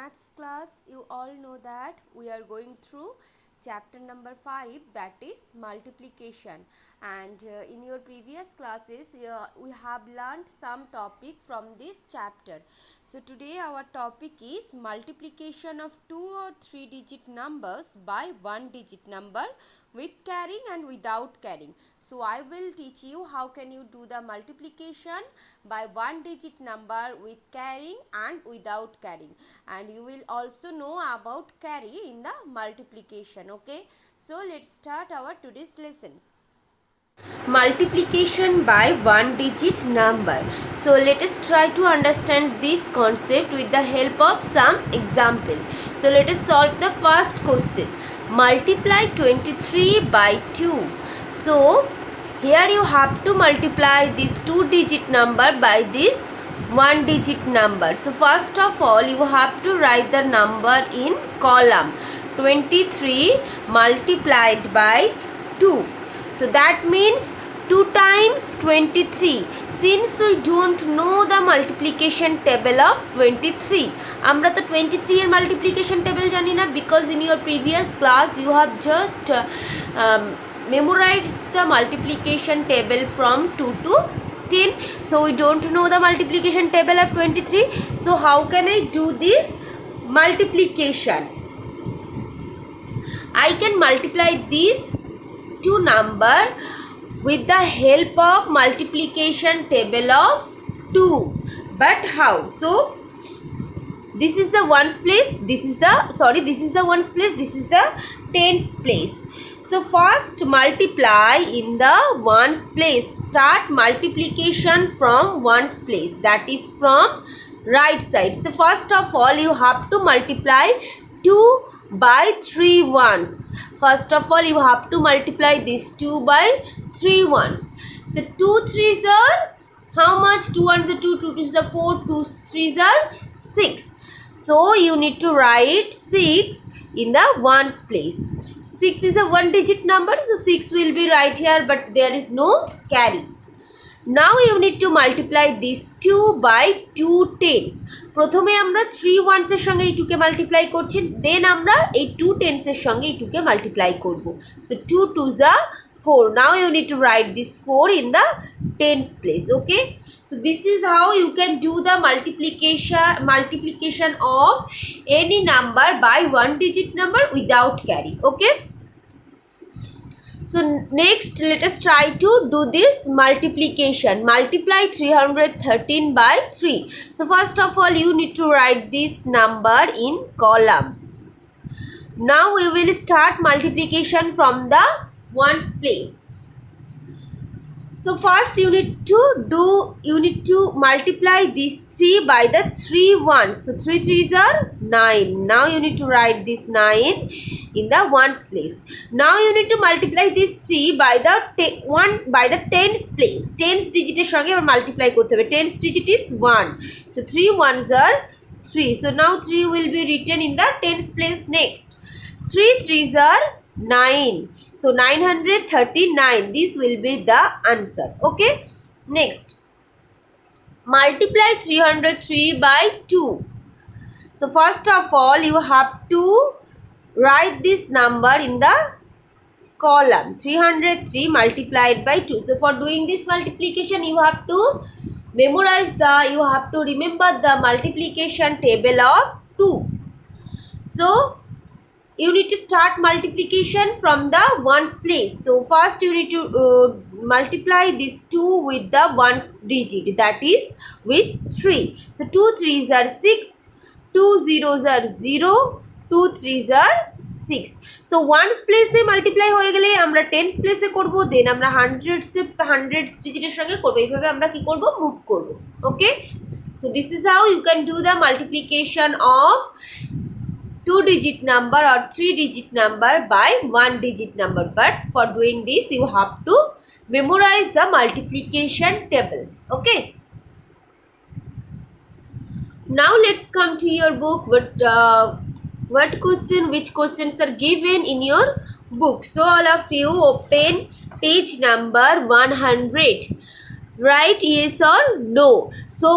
maths class, you all know that we are going through chapter number 5, that is multiplication. And in your previous classes we have learned some topic from this chapter. So today our topic is multiplication of 2 or 3 digit numbers by 1 digit number with carrying and without carrying. So I will teach you how can you do the multiplication by 1 digit number with carrying and without carrying, and you will also know about carry in the multiplication. Okay, so let's start our today's lesson. Multiplication by 1 digit number. So let us try to understand this concept with the help of some example. So let us solve the first question. Multiply 23 by 2. So here you have to multiply this 2 digit number by this 1 digit number. So first of all you have to write the number in column. 23 multiplied by 2. So that means 2 times 23. Since we don't know the multiplication table of 23, আমরা তো 23 এর multiplication table জানি না, because in your previous class you have just memorized the multiplication table from 2 to 10. So we don't know the multiplication table of 23. So how can I do this multiplication? I can multiply these two number with the help of multiplication table of 2. But how? So this is the ones place, this is the ones place, this is the tens place. So first multiply in the ones place. Start multiplication from ones place, that is from right side. So first of all you have to multiply 2 by 3 ones. First of all you have to multiply this 2 by 3 ones. So 2 3s are how much? 2 ones are 2, 2 2s are 4, 2 3s are 6. So you need to write 6 in the ones place. 6 is a 1 digit number, so 6 will be right here, but there is no carry. Now you need to multiply this 2 by 2 tens. প্রথমে আমরা 3 ones এর সঙ্গে এই 2 কে multiply করছি, দেন আমরা এই 2 tens এর সঙ্গে এই 2 কে মাল্টিপ্লাই করব. So 2 2s are 4. Now you need to write this 4 in the tens place. Okay, so this is how you can do the multiplication of any number by 1 digit number without carry. Okay, so next let us try to do this multiplication. Multiply 313 by 3. So first of all you need to write this number in column. Now we will start multiplication from the ones place. So first you need to multiply this 3 by the 3 ones. So 3 3s are 9. Now you need to write this 9 in the ones place. Now you need to multiply this 3 by the 10s place. Tens digit এর সঙ্গে আবার multiply করতে হবে. Tens digit is 1. So 3 ones are 3. So now 3 will be written in the tens place. Next 3 3s are 9. So 939. This will be the answer. Okay, next multiply 303 by 2. So first of all you have to write this number in the column. 303 multiplied by 2. So for doing this multiplication you have to you have to remember the multiplication table of 2. So you need to start multiplication from the ones place. So first you need to multiply this 2 with the ones digit, that is with 3. So 2 3s are 6, 2 zeros are 0, 2 3s are 6. So ones place A multiply হয়ে গেলে আমরা tens place এ করব, দেন আমরা hundreds digit এর সঙ্গে করব, এইভাবে আমরা কি করব, মুভ করব. Okay, so this is how you can do the multiplication of 2 digit number or 3 digit number by 1 digit number. But for doing this you have to memorize the multiplication table. Okay, now let's come to your book. Which questions are given in your book? So all of you open page number 100. Write yes or no. So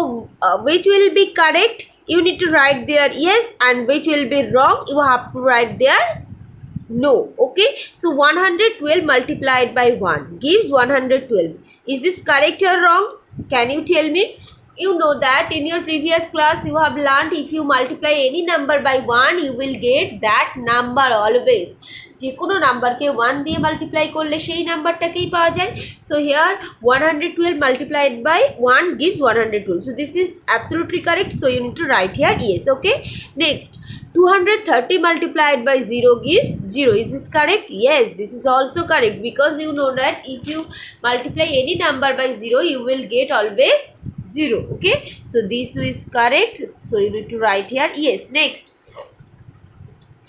which will be correct? you need to write there yes, and which will be wrong, you have to write there no. Okay, so 112 multiplied by 1 gives 112. Is this correct or wrong? Can you tell me? You know that in your previous class you have learned if you multiply any number by 1 you will get that number always. যে কোনো নাম্বারকে 1 দিয়ে multiply করলে সেই নাম্বারটাকেই পাওয়া যায়. So here 112 multiplied by 1 gives 112. So this is absolutely correct. So you need to write here yes. Okay, next 230 multiplied by 0 gives 0. Is this correct? Yes, this is also correct, because you know that if you multiply any number by 0 you will get always 0. Okay, so this is correct, so you need to write here yes. Next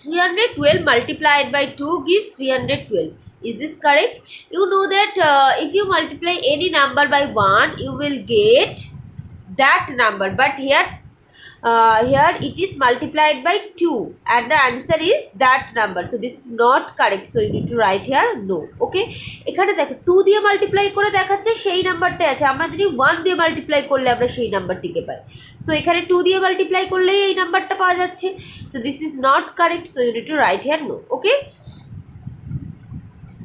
312 multiplied by 2 gives 312. Is this correct? You know that if you multiply any number by 1 you will get that number, but here it is multiplied by 2 and the answer is that number, so this is not correct, so you need to write here no. Okay, এখানে দেখো 2 দিয়ে multiply করে দেখাচ্ছে সেই নাম্বারটাই আছে, আমরা যদি 1 দিয়ে মাল্টিপ্লাই করলে আমরা সেই নাম্বারটিকে পাই, সো এখানে 2 দিয়ে মাল্টিপ্লাই করলেই এই নাম্বারটা পাওয়া যাচ্ছে, so this is not correct, so you need to write here no. Okay,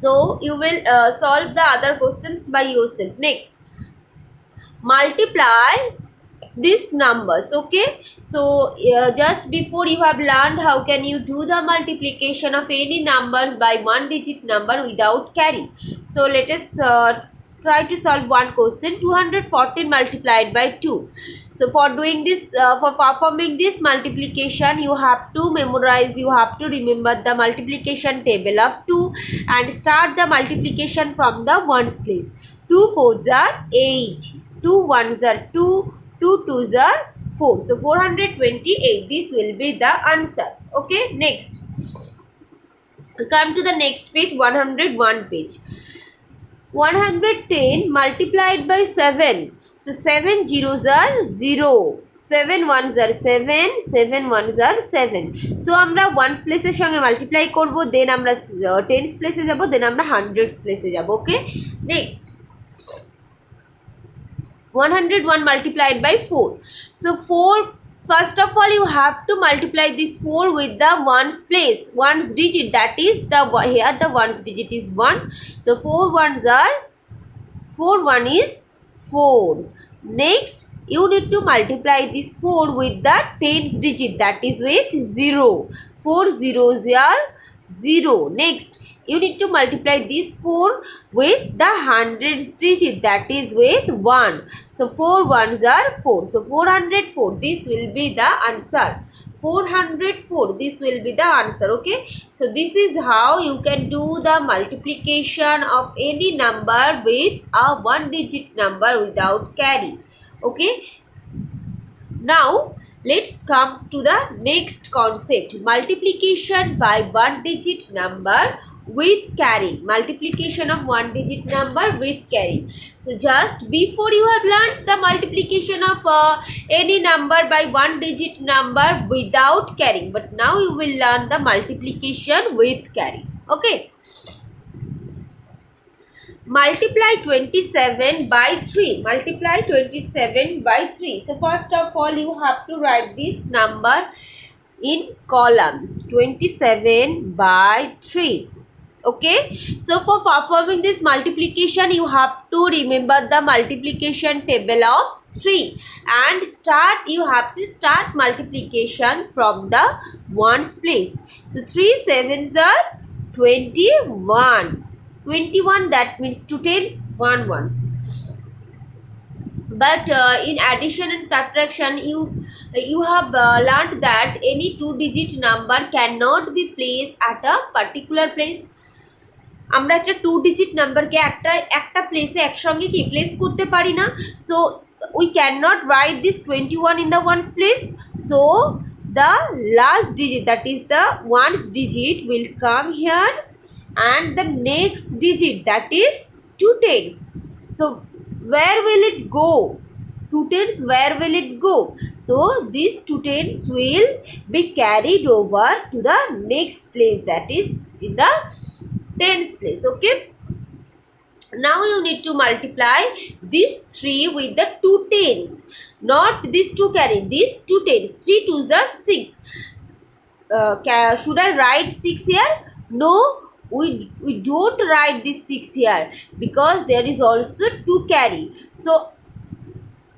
so you will solve the other questions by yourself. Next, multiply these numbers. Okay, so just before you have learned how can you do the multiplication of any numbers by one digit number without carry. So let us try to solve one question. 214 multiplied by 2. So for doing this, for performing this multiplication, you have to memorize, you have to remember the multiplication table of 2 and start the multiplication from the ones place. 2 4s are 8, 2 1s are 2, 2 2s are 4. So 428. This will be the answer. Okay, next. Come to the next page, 101 page. 110 multiplied by 7. So 7 zeros are 0, 7 ones are 7, 7 ones are 7. So আমরা ones place এর সঙ্গে multiply করব, then আমরা tens place এ যাব, then আমরা hundreds place এ যাব. Okay, next 101 multiplied by 4. So 4, first of all you have to multiply this 4 with the ones place, ones digit, that is the here the ones digit is 1. So 4 ones are 4, 1 is 4. Next you need to multiply this 4 with the tens digit, that is with 0. 4 zeros are 0. Next you need to multiply this 4 with the hundreds digit, that is with 1. So 4 ones are 4. So 404. This will be the answer. 404. This will be the answer. Okay. So this is how you can do the multiplication of any number with a one digit number without carry. Okay. Now let's come to the next concept, multiplication by one digit number with carry. Multiplication of one digit number with carry. So just before you have learned the multiplication of any number by one digit number without carrying, but now you will learn the multiplication with carry. Okay, multiply 27 by 3. Multiply 27 by 3. So first of all you have to write this number in columns, 27 by 3. Okay, so for performing this multiplication you have to remember the multiplication table of 3 and you have to start multiplication from the ones place. So 3 7s are 21. 21, that means 2 tens, 1 ones. But in addition and subtraction you have learned that any two digit number cannot be placed at a particular place. আমরা একটা 2 digit নাম্বারকে একটা প্লেসে একসঙ্গে কি place করতে পারি না, so we cannot write this 21 in the ones place. So the last digit, that is the ones digit, will come here and the next digit, that is 2 tens. So where will it go? 2 tens, where will it go? So these 2 tens will be carried over to the next place, that is in the tens place. Okay, Now you need to multiply this 3 with the 2 tens, not this 2 carry, these 2 tens. 3 2s are 6. Should I write 6 here? No, we don't write this 6 here because there is also 2 carry. So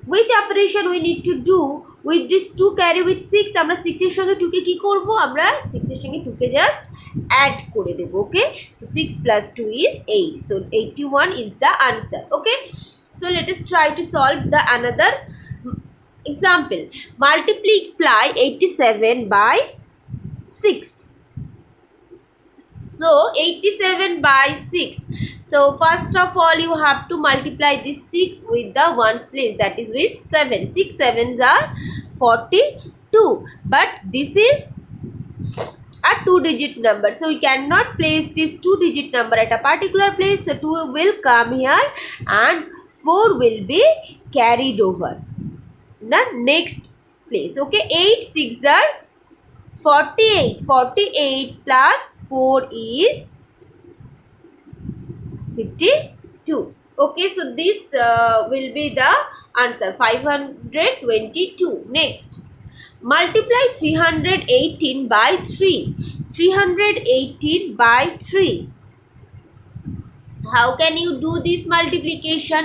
which operation we need to do with this 2 carry with 6? আমরা 6 এর সঙ্গে 2 কে কি করব? আমরা 6 এর সঙ্গে 2 কে just add করে দেব। ওকে, so 6 plus 2 is 8, so 81 is the answer। okay, so let us try to solve the another example. Multiply 87 by 6. So 87 by 6. So first of all you have to multiply this 6 with the ones place, that is with 7. 6 7s are 42, but this is a 2-digit number, so we cannot place this 2-digit number at a particular place, so 2 will come here and 4 will be carried over the next place। okay, 8 6 are 48. 48 plus 4 is 52. okay, so this will be the answer 522. next, multiply 318 by 3. 318 by 3. How can you do this multiplication?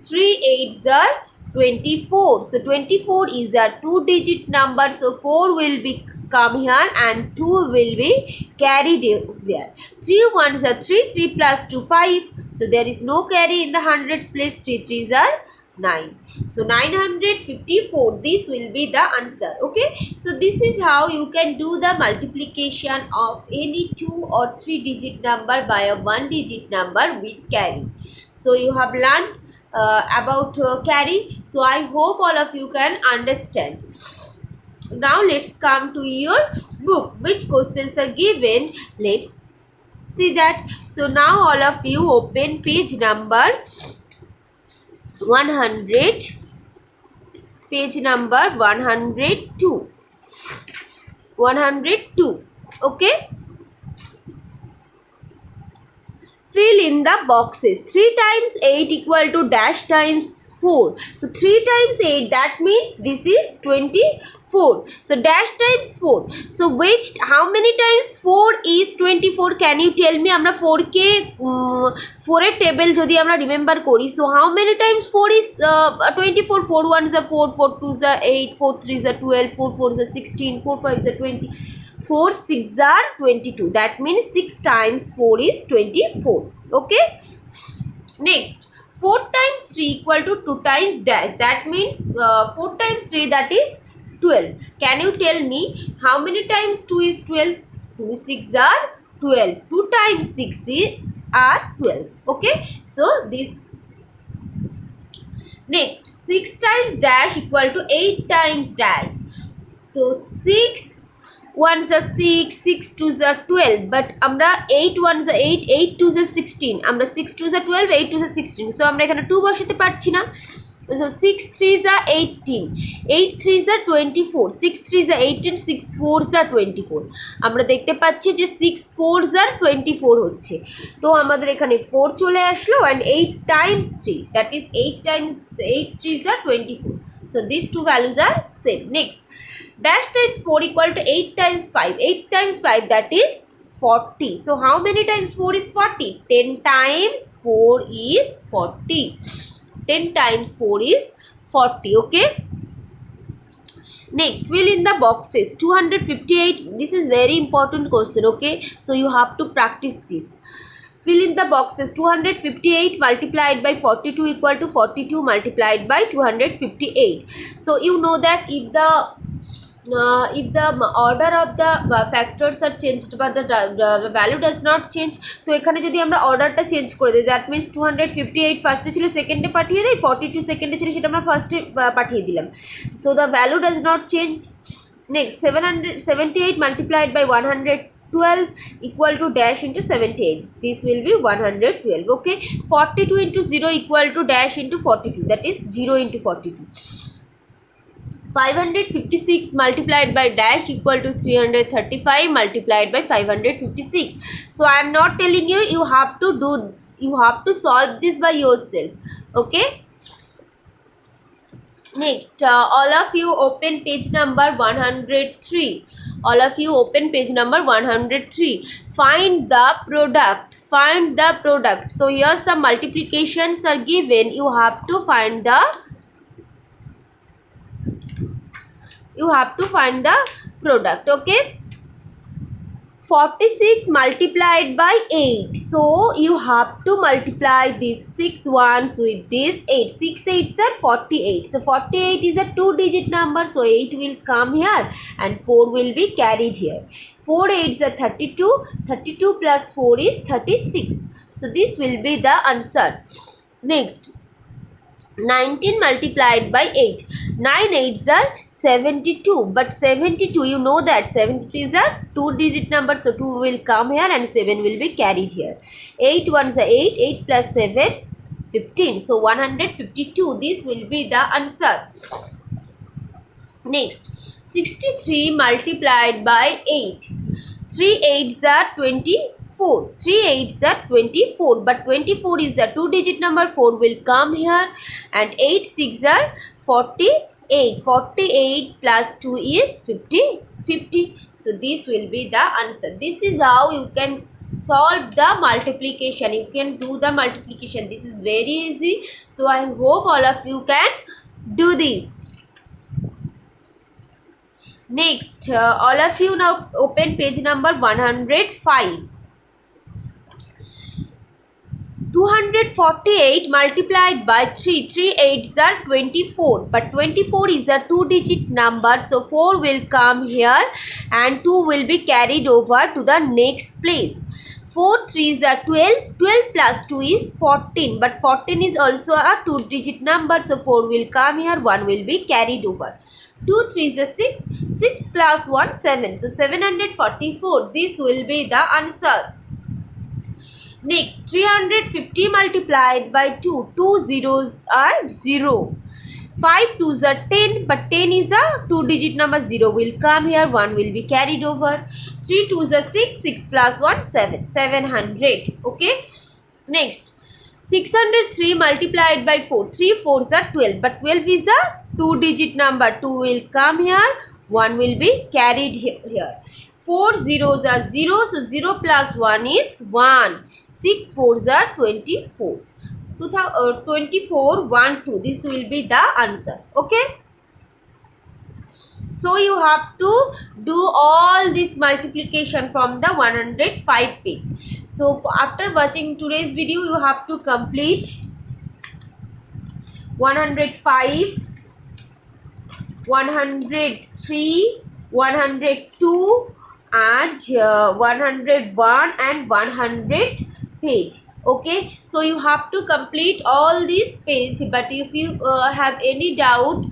3 8s are 24. So 24 is a 2-digit number, so 4 will be come here and 2 will be carried here. 3 1s are 3. 3 plus 2 5. So there is no carry in the hundreds place. 3 3s are 9. So 954. This will be the answer. okay, so this is how you can do the multiplication of any 2 or 3-digit number by a 1-digit number with carry. So you have learned about carry, so I hope all of you can understand. Now let's come to your book, which questions are given. Let's see that. So now all of you open page number 100, page number 102. 102. okay, fill in the boxes. 3 times 8 equal to dash times 4. So 3 times 8, that means this is 24. So dash times 4. So which, how many times 4 is 24? Can you tell me? আমরা 4 কে 4 এর table যদি আমরা remember করি, so how many times 4 is 24? 4 1s are 4, 4 2s are 8, 4 3s are 12, 4 4s are 16, 4 5s are 20, 4 6 are 22. That means 6 times 4 is 24. okay, next, 4 times 3 equal to 2 times dash. That means 4 times 3, that is 12. Can you tell me how many times 2 is 12? 2 6 are 12. 2 times 6 is are 12. okay, so this. next, 6 times dash equal to 8 times dash. So 6 1s are 6, 6 2s are 12, but আমরা 8 1s are 8, 8 2s are 16, আমরা 6 2s are 12, 8 2s are 16, so আমরা এখানে 2 বসাতে পারছি না। so 6 3s are 18, 8 3s are 24, 6 3s are 18, 6 4s are 24, আমরা দেখতে পাচ্ছি যে 6 4s are 24 হচ্ছে, তো আমাদের এখানে 4 চলে আসলো and 8 times 3, that is 8 times 8 3s are 24, so these two values are same। next, dash times 4 equal to 8 times 5. 8 times 5, that is 40. So how many times 4 is 40? 10 times 4 is 40. 10 times 4 is 40. okay, next, fill in the boxes. 258. This is very important question. okay, so you have to practice this. Fill in the boxes. 258 multiplied by 42 equal to 42 multiplied by 258. So you know that if the order of the factors are changed but the value does not change, তো এখানে যদি আমরা অর্ডারটা change করে দিই, that means 258 ফার্স্টে ছিল সেকেন্ডে পাঠিয়ে দেয়, 42 সেকেন্ডে ছিল সেটা আমরা ফার্স্টে পাঠিয়ে দিলাম, so the value does not change. Next, 778 multiplied by 112 equal to dash into 78, this will be 112. okay, 42 into 0 equal to dash into 42, that is 0 into 42. 556 multiplied by dash equal to 335 multiplied by 556. So I am not telling you, you have to do You have to solve this by yourself. Okay. Next, all of you open page number 103. All of you open page number 103. Find the product. Find the product. So here some multiplications are given. You have to find the product. Okay. 46 multiplied by 8. So you have to multiply these 6 ones with this 8. 6 8s are 48. So 48 is a 2-digit number. So 8 will come here and 4 will be carried here. 4 8s are 32. 32 plus 4 is 36. So this will be the answer. Next, 19 multiplied by 8. 9 8s are 72, but 72, you know that 72 is a 2-digit number, so 2 will come here and 7 will be carried here. 8 ones are 8, 8 plus 7, 15, so 152, this will be the answer. Next, 63 multiplied by 8. 3 8s are 24. 3 8s are 24, but 24 is the 2-digit number, 4 will come here, and 8 6 are 48. 48 plus 2 is 50. So this will be the answer. This is how you can solve the multiplication. You can do the multiplication. This is very easy. So I hope all of you can do this. Next, all of you now open page number 105. 248 multiplied by 3. 3 8s are 24. But 24 is a 2-digit number. So 4 will come here and 2 will be carried over to the next place. 4 3s are 12. 12 plus 2 is 14. But 14 is also a 2-digit number. So 4 will come here. 1 will be carried over. 2 3s are 6. 6 plus 1 7. So 744. This will be the answer. Next, 350 multiplied by 2. 2 zeros are 0. 5 2s are 10, but 10 is a 2-digit number. 0 will come here, 1 will be carried over. 3 2s are 6, 6 plus 1 7. 700. Okay. Next, 603 multiplied by 4. 3 4s are 12, but 12 is a 2-digit number. 2 will come here, 1 will be carried here. 4 zeros are 0, so 0 plus 1 is 1. 6 4s are 24. 24 1 2. This will be the answer. Okay. So you have to do all this multiplication from the 105 page. So after watching today's video, you have to complete 105, 103, 102 and 101 and 100 page. Okay, so you have to complete all this page, but if you have any doubt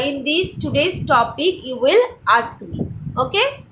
in this today's topic, you will ask me. Okay.